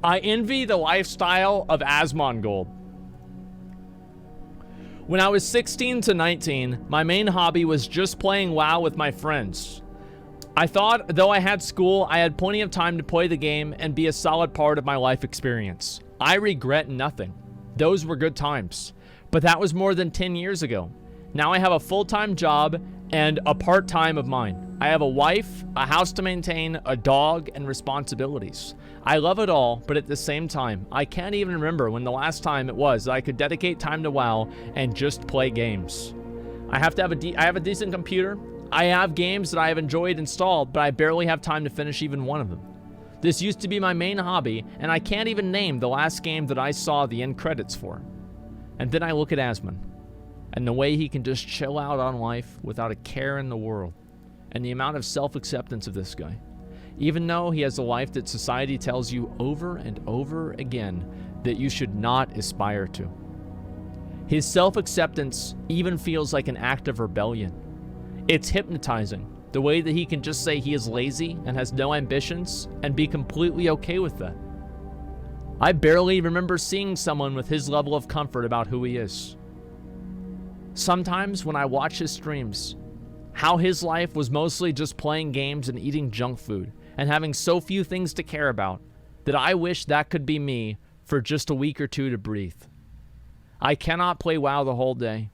I envy the lifestyle of Asmongold. When I was 16 to 19, my main hobby was just playing WoW with my friends. I thought, though I had school, I had plenty of time to play the game and be a solid part of my life experience. I regret nothing. Those were good times. But that was more than 10 years ago. Now I have a full-time job and a part-time of mine. I have a wife, a house to maintain, a dog, and responsibilities. I love it all, but at the same time, I can't even remember when the last time it was that I could dedicate time to WoW and just play games. I have a decent computer. I have games that I have enjoyed installed, but I barely have time to finish even one of them. This used to be my main hobby, and I can't even name the last game that I saw the end credits for. And then I look at Asmon, and the way he can just chill out on life without a care in the world, and the amount of self-acceptance of this guy. Even though he has a life that society tells you over and over again that you should not aspire to. His self-acceptance even feels like an act of rebellion. It's hypnotizing, the way that he can just say he is lazy and has no ambitions and be completely okay with that. I barely remember seeing someone with his level of comfort about who he is. Sometimes when I watch his streams, how his life was mostly just playing games and eating junk food and having so few things to care about that I wish that could be me for just a week or two to breathe. I cannot play WoW the whole day,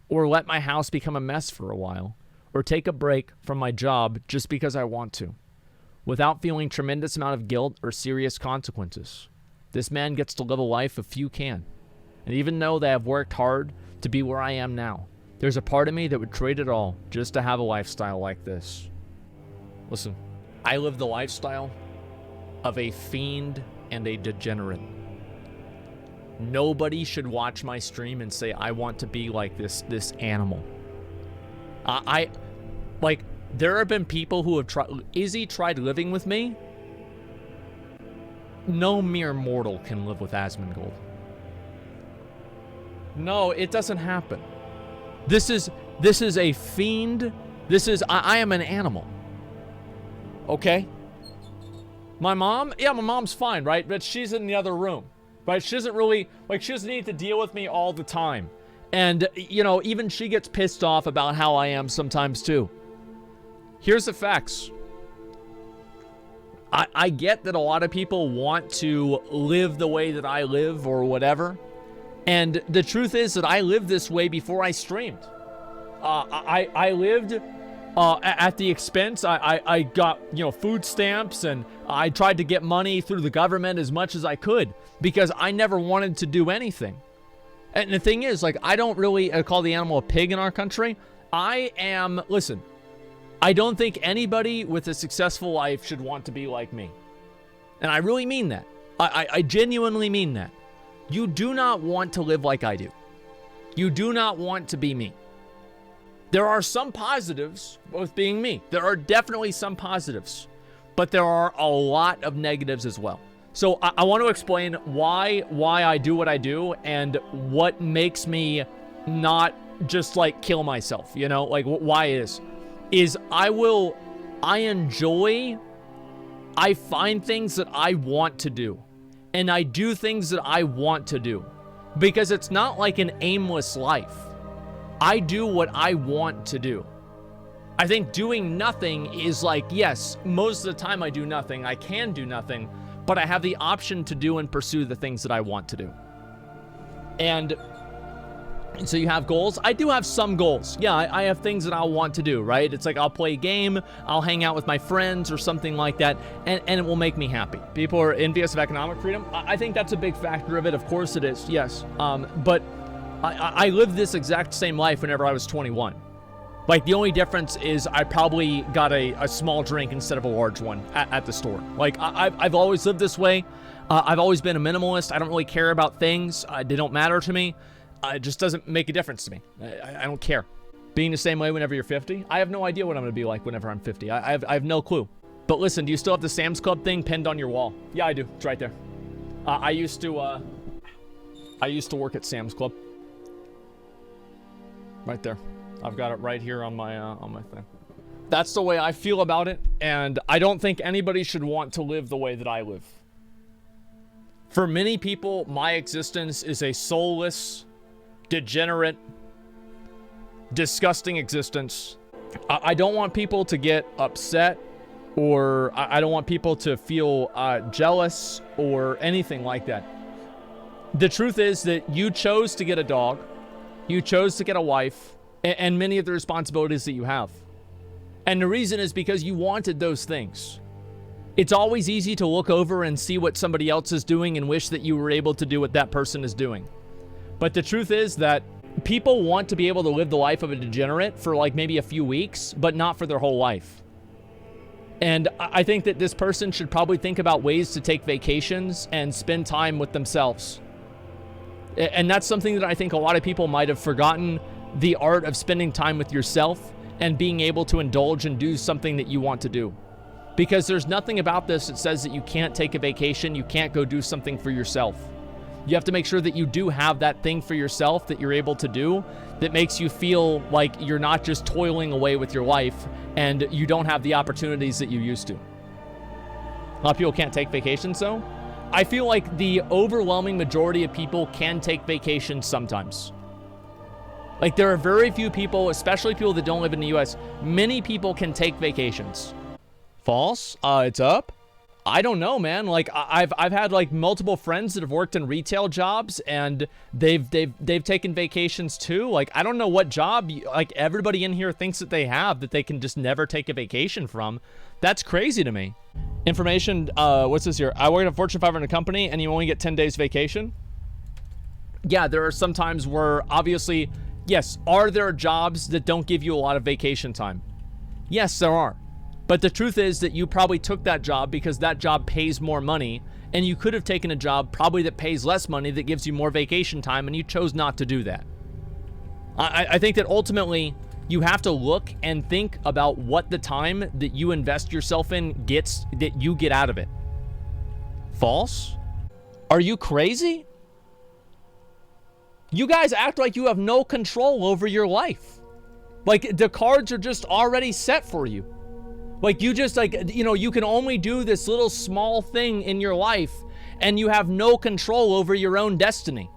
or let my house become a mess for a while, or take a break from my job just because I want to, without feeling tremendous amount of guilt or serious consequences. This man gets to live a life a few can. And even though they have worked hard to be where I am now, there's a part of me that would trade it all just to have a lifestyle like this. Listen, I live the lifestyle of a fiend and a degenerate. Nobody should watch my stream and say, I want to be like this animal. There have been people who have tried living with me. No mere mortal can live with Asmongold. No, it doesn't happen. This is a fiend. I am an animal. Okay? My mom's fine, right? But she's in the other room. Right? She doesn't really, she doesn't need to deal with me all the time. And, even she gets pissed off about how I am sometimes too. Here's the facts. I get that a lot of people want to live the way that I live or whatever. And the truth is that I lived this way before I streamed. I lived at the expense. I got, food stamps, and I tried to get money through the government as much as I could because I never wanted to do anything. And the thing is, I don't really call the animal a pig in our country. Listen, I don't think anybody with a successful life should want to be like me. And I really mean that. I genuinely mean that. You do not want to live like I do. You do not want to be me. There are some positives with being me. There are definitely some positives, but there are a lot of negatives as well. So I want to explain why I do what I do and what makes me not just kill myself, why it is I find things that I want to do, and I do things that I want to do, because it's not like an aimless life. I do what I want to do. I think doing nothing is yes, most of the time I do nothing. I can do nothing, but I have the option to do and pursue the things that I want to do. And so you have goals. I do have some goals. Yeah, I have things that I'll want to do, right? It's I'll play a game, I'll hang out with my friends or something like that, and it will make me happy. People are envious of economic freedom. I think that's a big factor of it. Of course it is, yes. But I lived this exact same life whenever I was 21. The only difference is I probably got a small drink instead of a large one at the store. I've always lived this way. I've always been a minimalist. I don't really care about things. They don't matter to me. It just doesn't make a difference to me. I don't care. Being the same way whenever you're 50, I have no idea what I'm going to be like whenever I'm 50. I have no clue. But listen, do you still have the Sam's Club thing pinned on your wall? Yeah, I do. It's right there. I used to work at Sam's Club. Right there. I've got it right here on my thing. That's the way I feel about it, and I don't think anybody should want to live the way that I live. For many people, my existence is a soulless, degenerate, disgusting existence. I don't want people to get upset, or I don't want people to feel jealous or anything like that. The truth is that you chose to get a dog, you chose to get a wife, and many of the responsibilities that you have. And the reason is because you wanted those things. It's always easy to look over and see what somebody else is doing and wish that you were able to do what that person is doing. But the truth is that people want to be able to live the life of a degenerate for like maybe a few weeks, but not for their whole life. And I think that this person should probably think about ways to take vacations and spend time with themselves. And that's something that I think a lot of people might have forgotten, the art of spending time with yourself and being able to indulge and do something that you want to do. Because there's nothing about this that says that you can't take a vacation, you can't go do something for yourself. You have to make sure that you do have that thing for yourself that you're able to do that makes you feel like you're not just toiling away with your life and you don't have the opportunities that you used to. A lot of people can't take vacations though. I feel like the overwhelming majority of people can take vacations sometimes. Like there are very few people, especially people that don't live in the US, many people can take vacations. False? It's up? I don't know, man. Like I've had like multiple friends that have worked in retail jobs and they've taken vacations too. Like I don't know what job like everybody in here thinks that they have that they can just never take a vacation from. That's crazy to me. Information, what's this here? I work at a Fortune 500 company and you only get 10 days vacation. Yeah, there are some times where obviously, yes, are there jobs that don't give you a lot of vacation time? Yes, there are. But the truth is that you probably took that job because that job pays more money, and you could have taken a job probably that pays less money that gives you more vacation time, and you chose not to do that. I think that ultimately you have to look and think about what the time that you invest yourself in gets, that you get out of it. False? Are you crazy? You guys act like you have no control over your life. Like the cards are just already set for you. Like you just like, you know, you can only do this little small thing in your life and you have no control over your own destiny.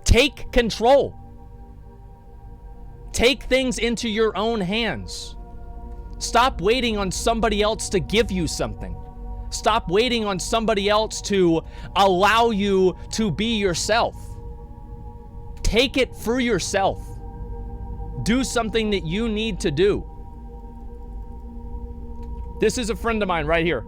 Take control. Take things into your own hands. Stop waiting on somebody else to give you something. Stop waiting on somebody else to allow you to be yourself. Take it for yourself. Do something that you need to do. This is a friend of mine right here.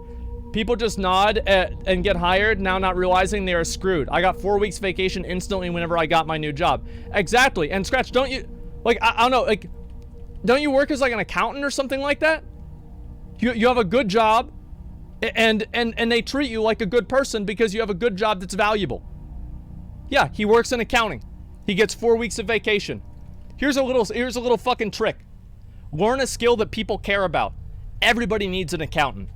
People just nod and get hired, now not realizing they are screwed. I got 4 weeks vacation instantly whenever I got my new job. Exactly. And Scratch, don't you, like, I don't know, like, don't you work as like an accountant or something like that? You have a good job and they treat you like a good person because you have a good job that's valuable. Yeah, he works in accounting. He gets 4 weeks of vacation. Here's a little fucking trick. Learn a skill that people care about. Everybody needs an accountant.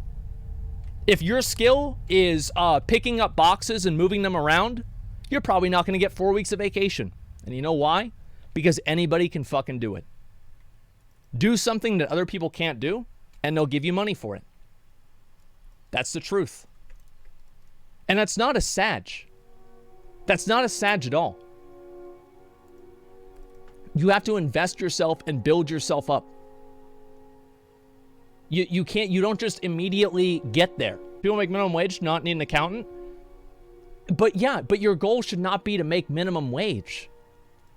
If your skill is picking up boxes and moving them around, you're probably not going to get 4 weeks of vacation. And you know why? Because anybody can fucking do it. Do something that other people can't do, and they'll give you money for it. That's the truth. And that's not a sag. That's not a sag at all. You have to invest yourself and build yourself up. You you don't just immediately get there. People make minimum wage, not need an accountant. But yeah, but your goal should not be to make minimum wage.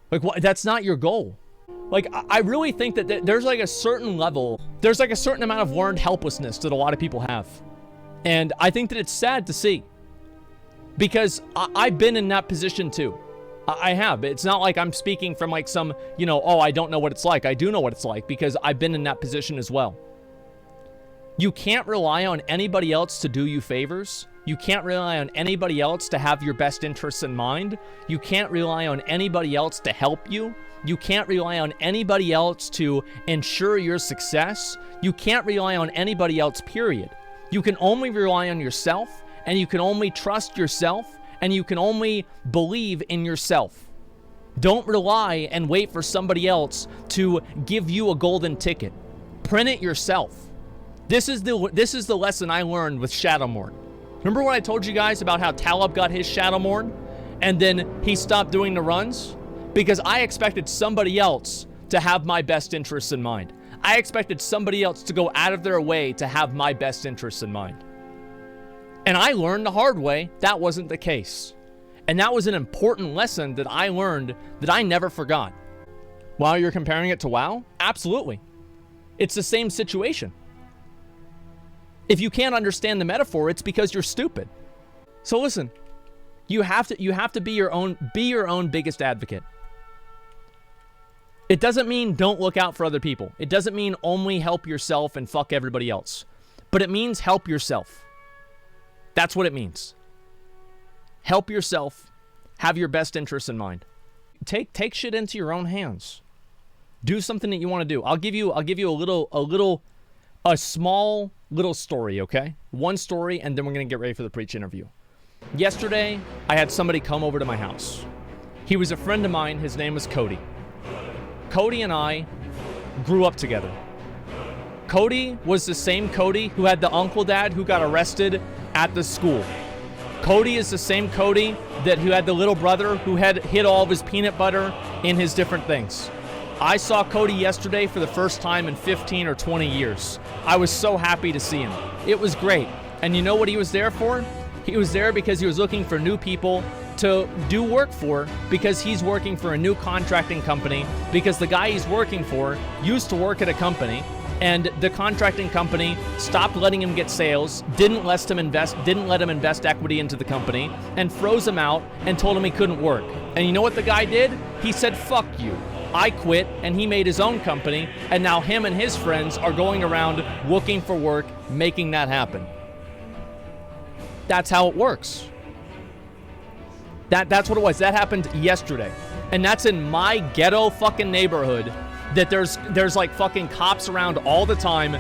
Like, that's not your goal. Like, I really think that there's like a certain level, there's like a certain amount of learned helplessness that a lot of people have. And I think that it's sad to see. Because I've been in that position too. I have. It's not like I'm speaking from like some, you know, oh, I don't know what it's like. I do know what it's like because I've been in that position as well. You can't rely on anybody else to do you favors. You can't rely on anybody else to have your best interests in mind. You can't rely on anybody else to help you. You can't rely on anybody else to ensure your success. You can't rely on anybody else, period. You can only rely on yourself, and you can only trust yourself, and you can only believe in yourself. Don't rely and wait for somebody else to give you a golden ticket. Print it yourself. This is the lesson I learned with Shadowmort. Remember when I told you guys about how Talib got his Shadowmourne and then he stopped doing the runs? Because I expected somebody else to have my best interests in mind. I expected somebody else to go out of their way to have my best interests in mind. And I learned the hard way that wasn't the case. And that was an important lesson that I learned that I never forgot. While you're comparing it to WoW? Absolutely. It's the same situation. If you can't understand the metaphor, it's because you're stupid. So listen, you have to be your own biggest advocate. It doesn't mean don't look out for other people. It doesn't mean only help yourself and fuck everybody else. But it means help yourself. That's what it means. Help yourself. Have your best interests in mind. Take shit into your own hands. Do something that you want to do. I'll give you a small little story, okay? One story, and then we're gonna get ready for the preach interview. Yesterday, I had somebody come over to my house. He was a friend of mine. His name was Cody. Cody and I grew up together. Cody was the same Cody who had the uncle dad who got arrested at the school. Cody is the same Cody who had the little brother who had hid all of his peanut butter in his different things. I saw Cody yesterday for the first time in 15 or 20 years. I was so happy to see him. It was great. And you know what he was there for? He was there because he was looking for new people to do work for, because he's working for a new contracting company, because the guy he's working for used to work at a company, and the contracting company stopped letting him get sales, didn't let him invest equity into the company, and froze him out and told him he couldn't work. And you know what the guy did? He said, fuck you. I quit, and he made his own company, and now him and his friends are going around looking for work, making that happen. That's how it works. That's what it was. That happened yesterday. And that's in my ghetto fucking neighborhood that there's like fucking cops around all the time.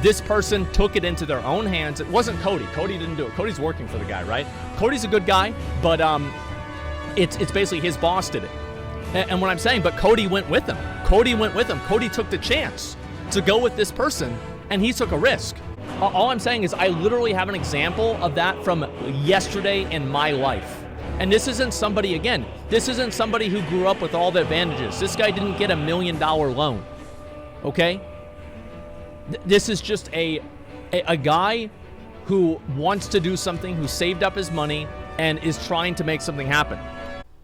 This person took it into their own hands. It wasn't Cody. Cody didn't do it. Cody's working for the guy, right? Cody's a good guy, but it's basically his boss did it. And what I'm saying, but Cody went with him. Cody went with him. Cody took the chance to go with this person, and he took a risk. All I'm saying is I literally have an example of that from yesterday in my life. And this isn't somebody, again, this isn't somebody who grew up with all the advantages. This guy didn't get $1 million loan, okay? This is just a guy who wants to do something, who saved up his money, and is trying to make something happen.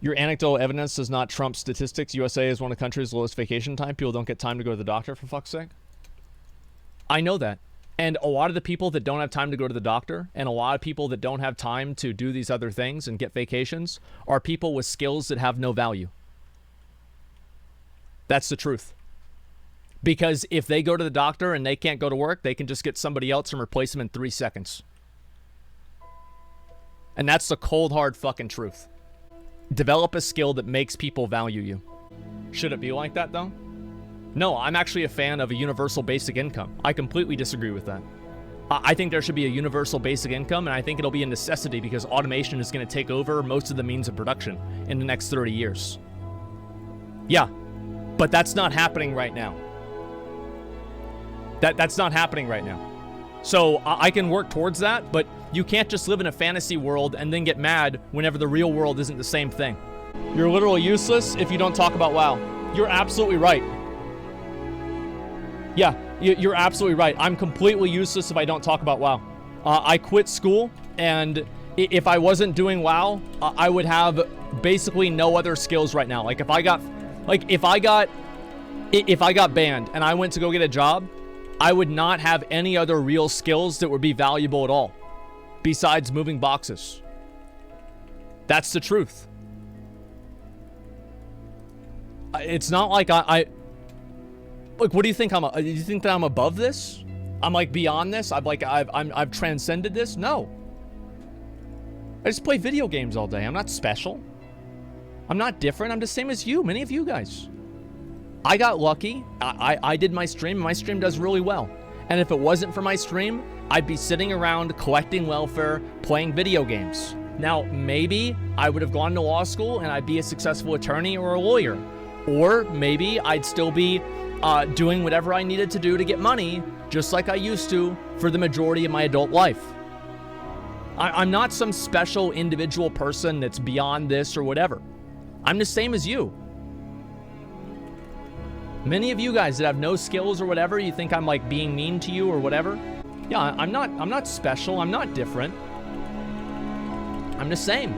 Your anecdotal evidence does not trump statistics. USA is one of the countries with the lowest vacation time. People don't get time to go to the doctor, for fuck's sake. I know that. And a lot of the people that don't have time to go to the doctor, and a lot of people that don't have time to do these other things and get vacations, are people with skills that have no value. That's the truth. Because if they go to the doctor and they can't go to work, they can just get somebody else and replace them in 3 seconds. And that's the cold, hard fucking truth. Develop a skill that makes people value you. Should it be like that, though? No, I'm actually a fan of a universal basic income. I completely disagree with that. I think there should be a universal basic income, and I think it'll be a necessity because automation is going to take over most of the means of production in the next 30 years. Yeah, but that's not happening right now. That's not happening right now. So I can work towards that, but you can't just live in a fantasy world and then get mad whenever the real world isn't the same thing. You're literally useless if you don't talk about WoW. You're absolutely right. Yeah, you're absolutely right. I'm completely useless if I don't talk about WoW. I quit school, and if I wasn't doing WoW, I would have basically no other skills right now. Like if I got banned and I went to go get a job, I would not have any other real skills that would be valuable at all, besides moving boxes. That's the truth. It's not like Look, what do you think? Do you think that I'm above this? I'm like beyond this? I've transcended this? No. I just play video games all day. I'm not special. I'm not different. I'm the same as you, many of you guys. I got lucky. I did my stream. My stream does really well. And if it wasn't for my stream, I'd be sitting around collecting welfare, playing video games. Now, maybe I would have gone to law school and I'd be a successful attorney or a lawyer. Or maybe I'd still be doing whatever I needed to do to get money, just like I used to for the majority of my adult life. I'm not some special individual person that's beyond this or whatever. I'm the same as you. Many of you guys that have no skills or whatever, you think I'm like being mean to you or whatever. Yeah, I'm not special. I'm not different. I'm the same.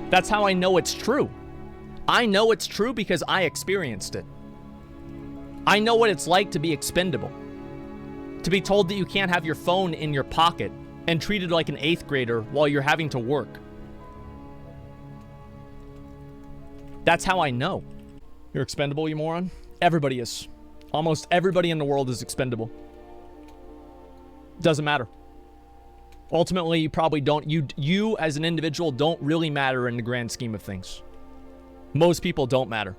That's how I know it's true. I know it's true because I experienced it. I know what it's like to be expendable. To be told that you can't have your phone in your pocket and treated like an 8th grader while you're having to work. That's how I know. You're expendable, you moron? Everybody is. Almost everybody in the world is expendable. Doesn't matter. Ultimately, you probably don't, you as an individual don't really matter in the grand scheme of things. Most people don't matter.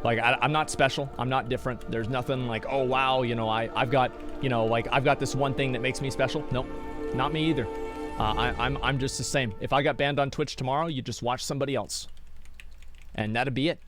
Like, I'm not special. I'm not different. There's nothing like, oh, wow, you know, I've got, you know, like, I've got this one thing that makes me special. Nope, not me either. I'm just the same. If I got banned on Twitch tomorrow, you just watch somebody else. And that'd be it.